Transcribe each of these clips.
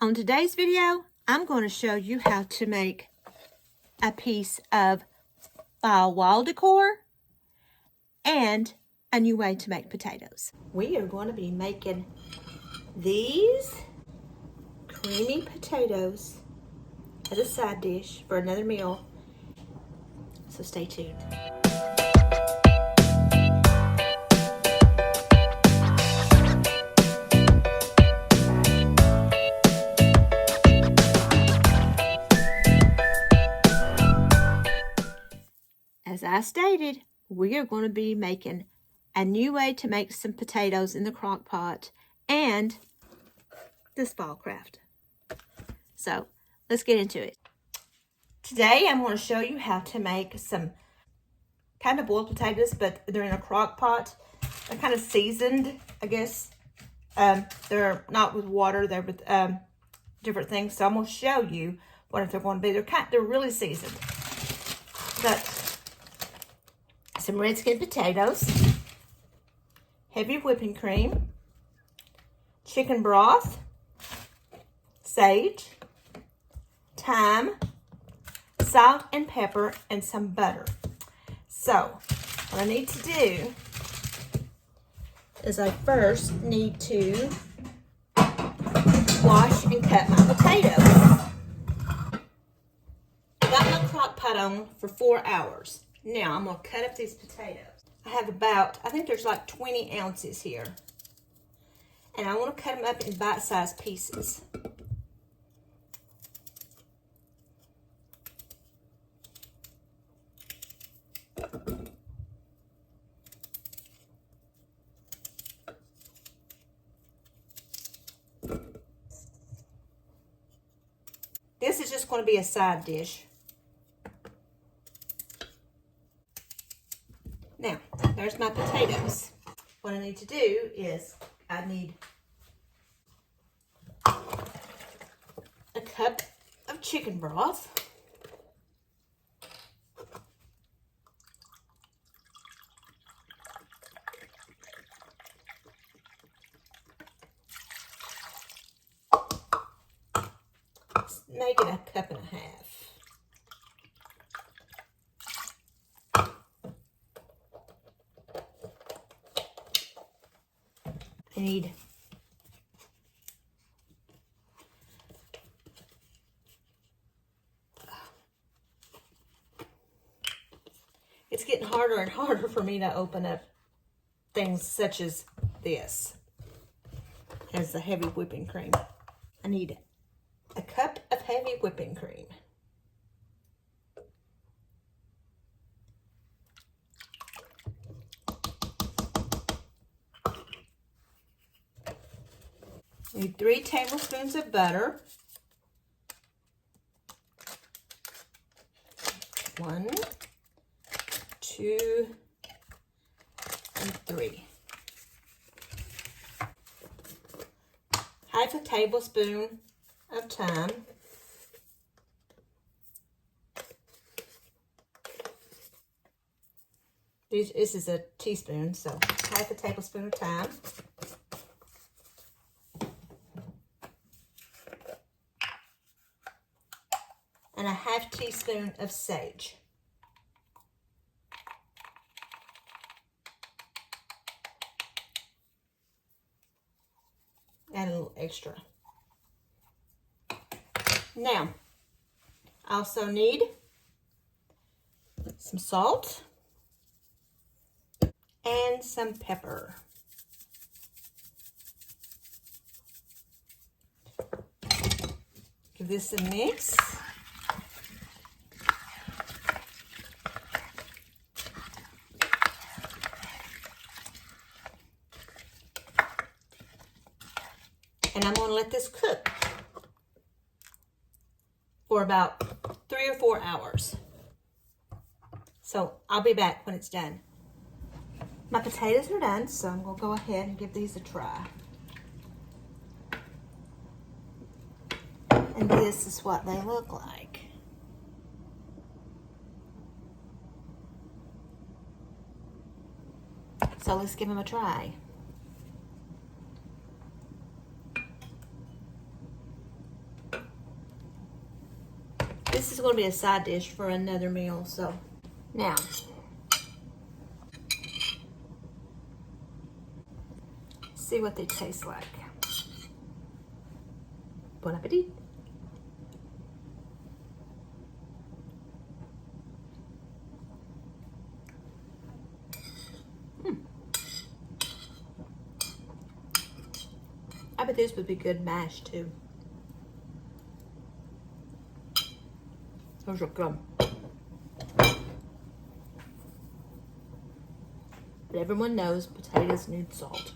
On today's video, I'm going to show you how to make a piece of fall wall decor and a new way to make potatoes. We are going to be making these creamy potatoes as a side dish for another meal, so stay tuned. As I stated, we are going to be making a new way to make some potatoes in the crock pot and this fall craft. So let's get into it. Today I'm going to show you how to make some kind of boiled potatoes, but they're in a crock pot. They're kind of seasoned, I guess. They're not with water, they're with different things. So I'm going to show you what they're going to be. They're really seasoned. But some red skin potatoes, heavy whipping cream, chicken broth, sage, thyme, salt and pepper, and some butter. So what I need to do is I first need to wash and cut my potatoes. I got my crock pot on for 4 hours. Now I'm going to cut up these potatoes. I have about, I think there's like 20 ounces here. And I want to cut them up in bite-sized pieces. This is just going to be a side dish. Now, there's my potatoes. What I need to do is I need a cup of chicken broth. Let's make it a cup and a half. I need it's getting harder and harder for me to open up things such as this, as the heavy whipping cream. I need a cup of heavy whipping cream. Need 3 tablespoons of butter. 1, 2, and 3. Half a tablespoon of thyme. This is a teaspoon, so half a tablespoon of thyme. And a half teaspoon of sage. Add a little extra. Now, I also need some salt and some pepper. Give this a mix. And I'm going to let this cook for about 3 or 4 hours. So I'll be back when it's done. My potatoes are done, so I'm going to go ahead and give these a try. And this is what they look like. So let's give them a try. This is going to be a side dish for another meal, so now see what they taste like. Bon appetit. I bet this would be good mashed too. Those are good. But everyone knows potatoes need salt.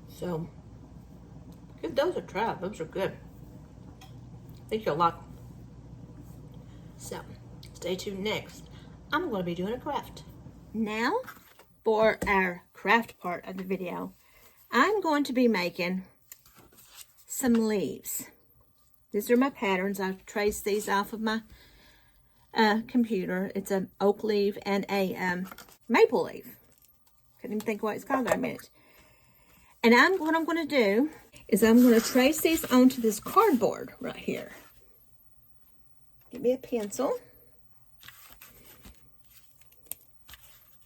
So, give those a try. Those are good. I think you'll like them. So, stay tuned next. I'm going to be doing a craft. Now, for our craft part of the video, I'm going to be making some leaves. These are my patterns. I've traced these off of my computer. It's an oak leaf and a maple leaf. Couldn't even think what it's called there a minute. And what I'm going to do is I'm going to trace these onto this cardboard right here. Give me a pencil.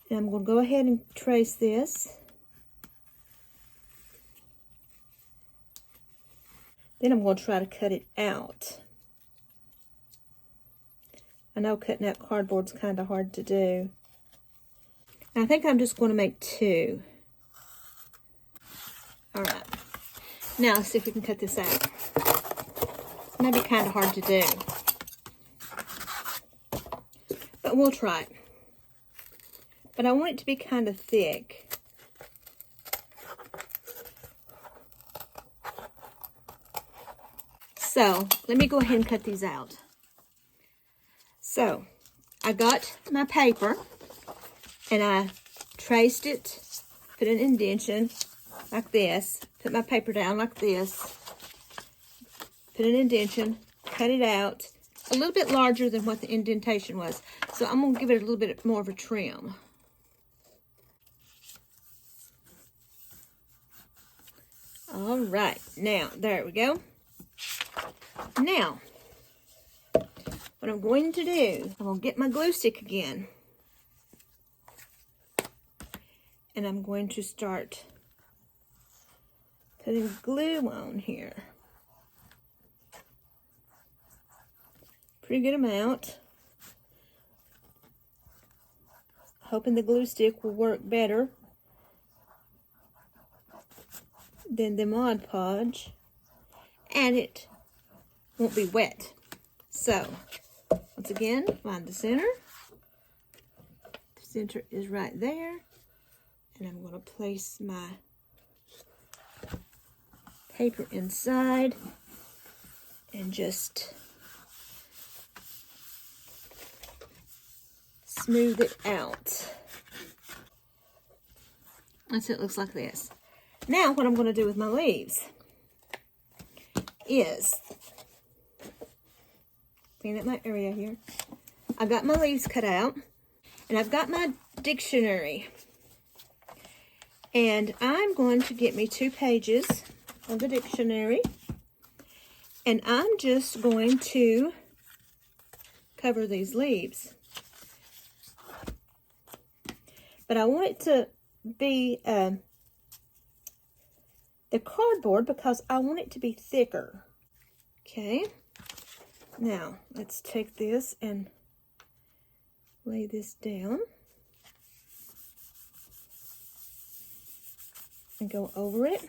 And I'm going to go ahead and trace this. Then I'm going to try to cut it out. I know cutting out cardboard's kind of hard to do. I think I'm just going to make 2. All right. Now let's see if we can cut this out. It might be kind of hard to do, but we'll try it. But I want it to be kind of thick. So let me go ahead and cut these out. So I got my paper and I traced it, put an indentation like this, put my paper down like this, put an indentation, cut it out a little bit larger than what the indentation was. So I'm going to give it a little bit more of a trim. All right, now there we go. Now, what I'm going to do, I'm going to get my glue stick again. And I'm going to start putting glue on here. Pretty good amount. Hoping the glue stick will work better than the Mod Podge. And it won't be wet. So, once again, find the center. The center is right there. And I'm going to place my paper inside and just smooth it out. That's it, looks like this. Now what I'm going to do with my leaves is clean up my area here. I've got my leaves cut out and I've got my dictionary. And I'm going to get me 2 pages of the dictionary. And I'm just going to cover these leaves. But I want it to be the cardboard because I want it to be thicker. Okay. Now, let's take this and lay this down. And go over it.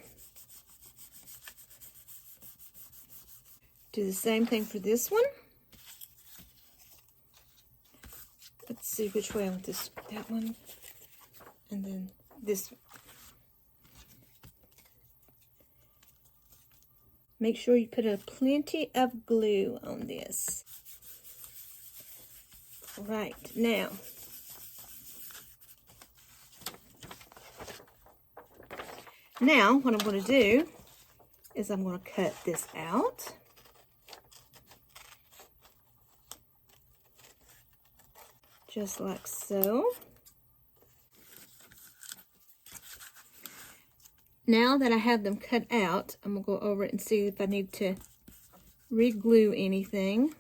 Do the same thing for this one. Let's see which way I want this. That one. And then this one. Make sure you put plenty of glue on this. Right, now. Now, what I'm going to do is I'm going to cut this out. Just like so. Now that I have them cut out, I'm going to go over it and see if I need to re-glue anything.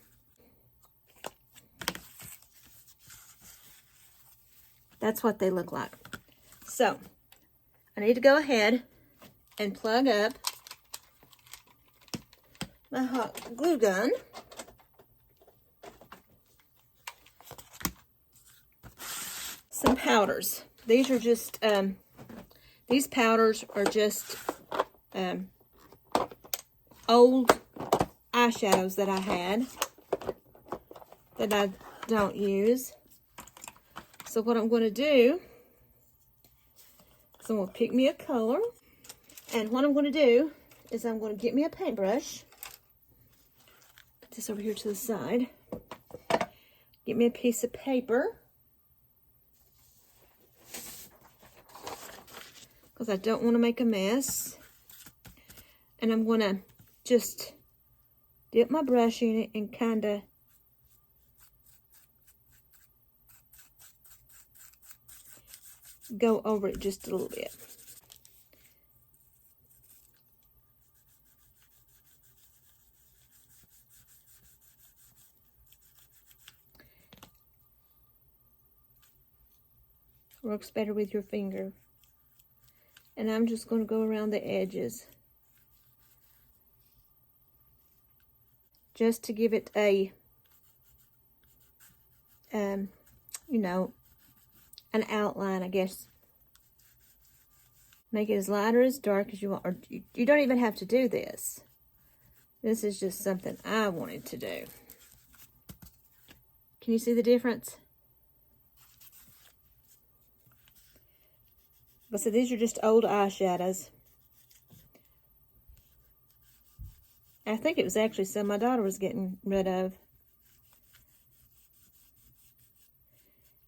That's what they look like. So, I need to go ahead and plug up my hot glue gun. Some powders. These are just, these powders are just old eyeshadows that I had that I don't use. So what I'm going to do is I'm going to pick me a color. And what I'm going to do is I'm going to get me a paintbrush. Put this over here to the side. Get me a piece of paper. Because I don't want to make a mess. And I'm going to just dip my brush in it and kind of go over it just a little bit. Works better with your finger. And I'm just going to go around the edges. Just to give it a, you know, an outline, I guess. Make it as light or as dark as you want. Or you don't even have to do this. This is just something I wanted to do. Can you see the difference? But so these are just old eyeshadows. I think it was actually some my daughter was getting rid of.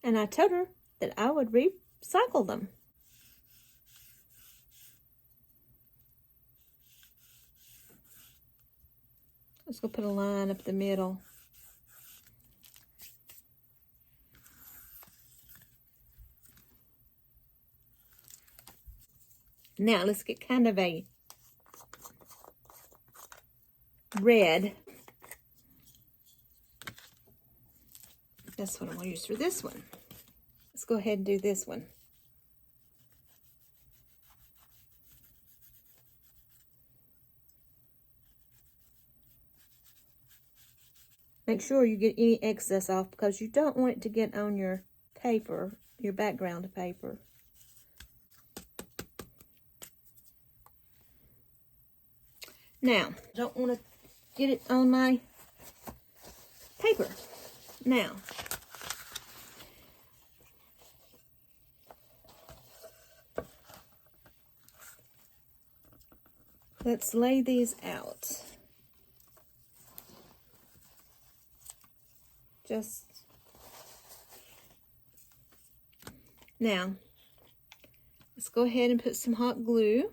And I told her that I would recycle them. Let's go put a line up the middle. Now let's get kind of a red. That's what I'm going to use for this one. Let's go ahead and do this one. Make sure you get any excess off because you don't want it to get on your paper, your background paper. Now, I don't want to get it on my paper. Now, let's lay these out. Now, let's go ahead and put some hot glue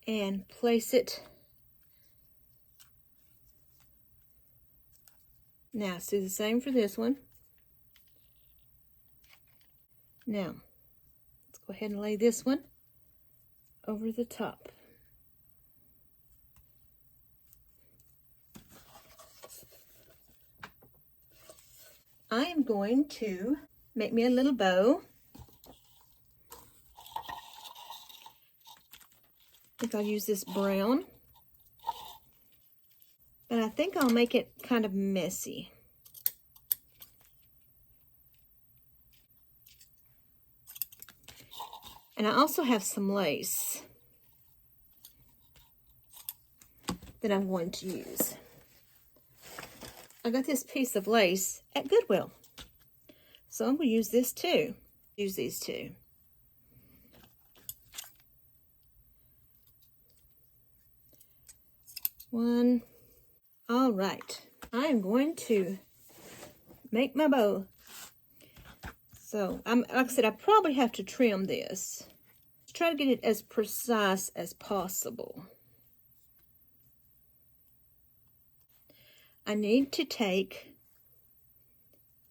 and place it. Now, let's do the same for this one. Now, let's go ahead and lay this one over the top. I am going to make me a little bow. I think I'll use this brown. But I think I'll make it kind of messy. And I also have some lace that I'm going to use. I got this piece of lace at Goodwill. So I'm going to use this too. Use these two. One. All right. I am going to make my bow. So, like I said, I probably have to trim this. Try to get it as precise as possible. I need to take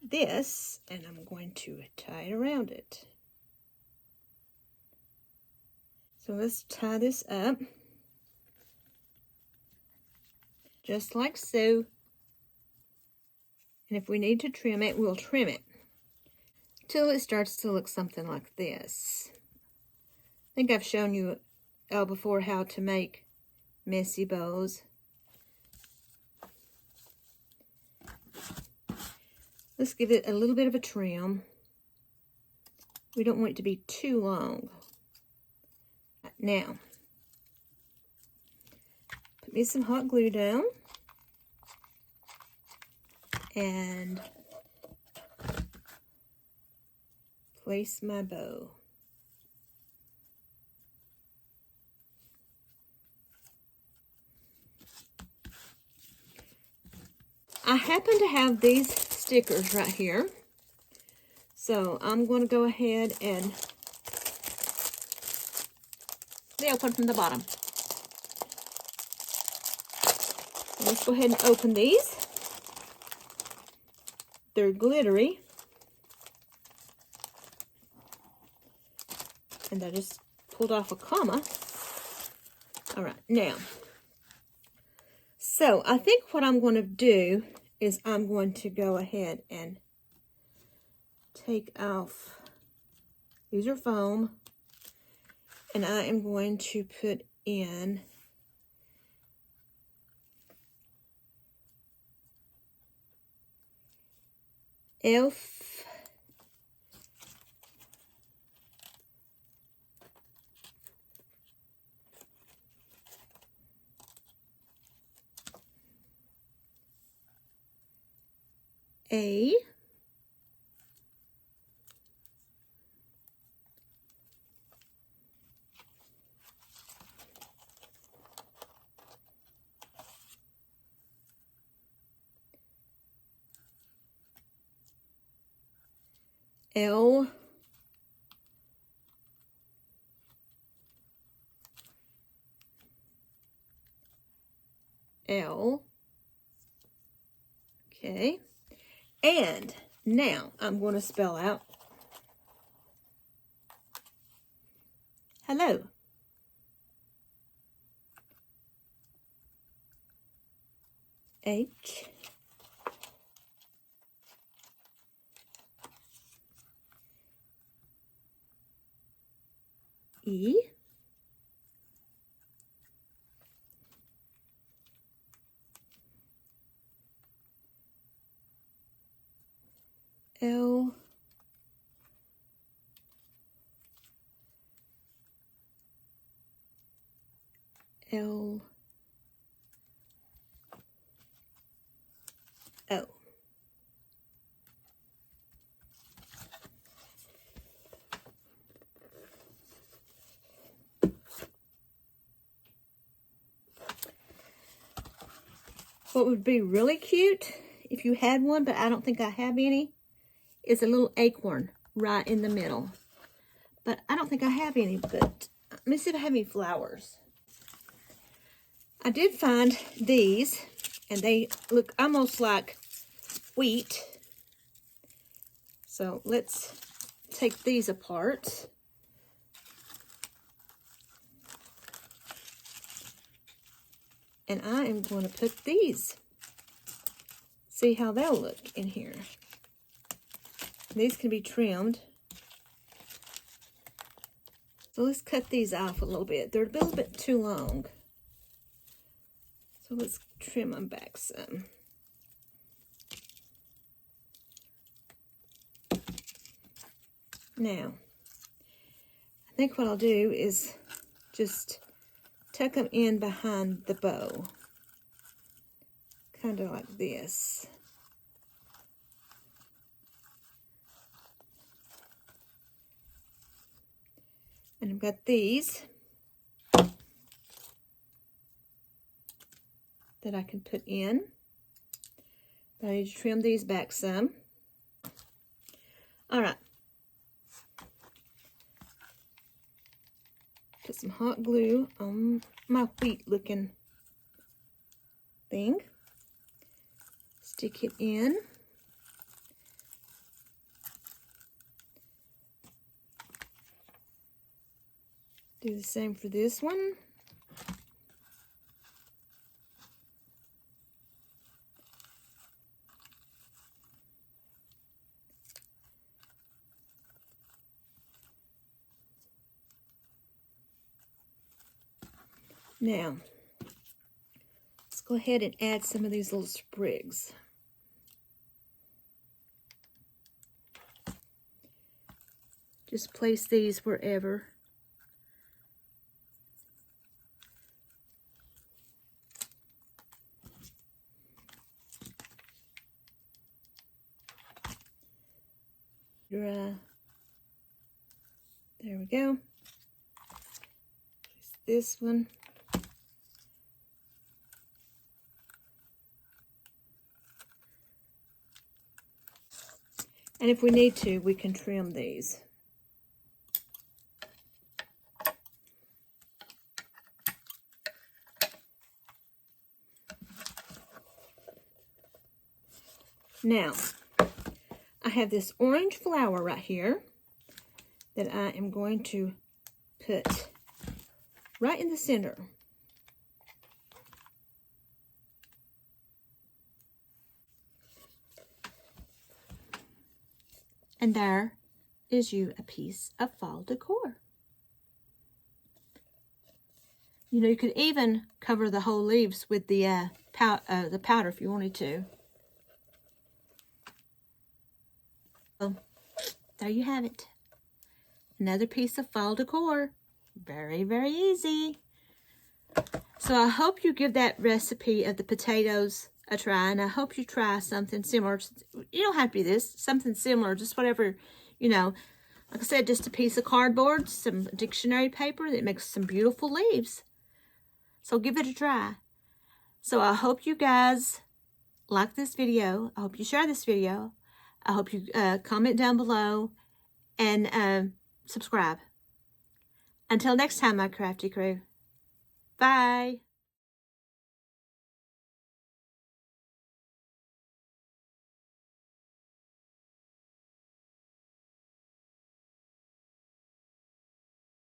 this and I'm going to tie it around it. So let's tie this up, just like so. And if we need to trim it, we'll trim it till it starts to look something like this. I think I've shown you before how to make messy bows. Let's give it a little bit of a trim. We don't want it to be too long. Now, put me some hot glue down and place my bow. I happen to have these stickers right here, so I'm going to go ahead and they open from the bottom. Let's go ahead and open these. They're glittery, and I just pulled off a comma. All right, now, so I think what I'm going to do is I'm going to go ahead and take off, these are foam, and I am going to put in elf A L L. Okay, and now I'm going to spell out hello. H E L L O. What would be really cute if you had one, but I don't think I have any, is a little acorn right in the middle. But I don't think I have any, but let me see if I have any flowers. I did find these, and they look almost like wheat. So let's take these apart. And I am going to put these. See how they'll look in here. These can be trimmed. So let's cut these off a little bit. They're a little bit too long. So let's trim them back some. Now, I think what I'll do is just tuck them in behind the bow. Kind of like this. And I've got these that I can put in. But I need to trim these back some. All right. Put some hot glue on my wheat looking thing. Stick it in. Do the same for this one. Now, let's go ahead and add some of these little sprigs. Just place these wherever. There we go. This one. And if we need to, we can trim these. Now, I have this orange flower right here that I am going to put right in the center. And there is you a piece of fall decor. You know, you could even cover the whole leaves with the powder if you wanted to. So, there you have it. Another piece of fall decor. Very, very easy. So I hope you give that recipe of the potatoes a try, and I hope you try something similar. You don't have to be this, something similar, just whatever, you know. Like I said, just a piece of cardboard, some dictionary paper that makes some beautiful leaves. So give it a try. So I hope you guys like this video. I hope you share this video. I hope you comment down below and subscribe. Until next time, my crafty crew. Bye.